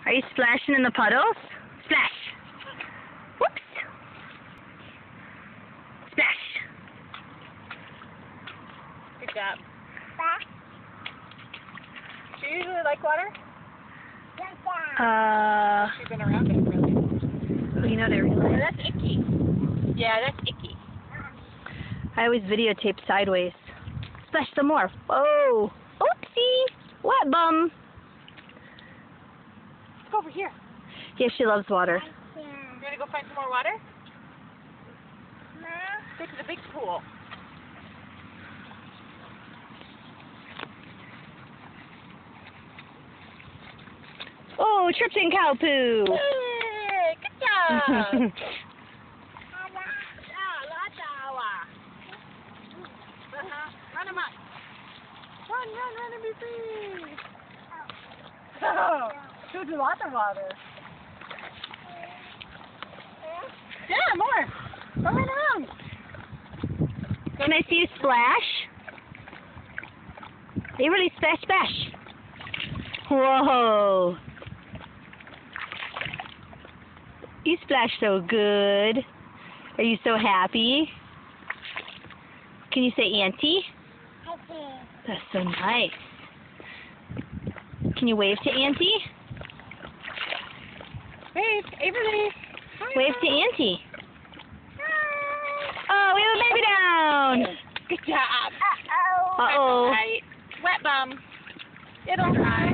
Are you splashing in the puddles? Splash! Whoops! Splash! Good job. Do you usually like water? You've been around it, really. You know they really. Oh, that's icky. Yeah, that's icky. I always videotape sideways. Splash some more. Oh! Oopsie! Wet bum! Let's go over here. Yeah, she loves water. You want to go find some more water? Go to the big pool. Oh, tripped in cow poo! Hey, good job. Run him up. Run and be free. Oh, shows you lots of water. Yeah, more. Go run around. Can I see you splash? You really splash, splash. Whoa. You splash so good. Are you so happy? Can you say auntie? That's so nice. Can you wave to auntie? Wave, Avery. Wave to auntie. Oh, we have a baby down. Good job. Uh-oh. Right. Wet bum. It'll dry.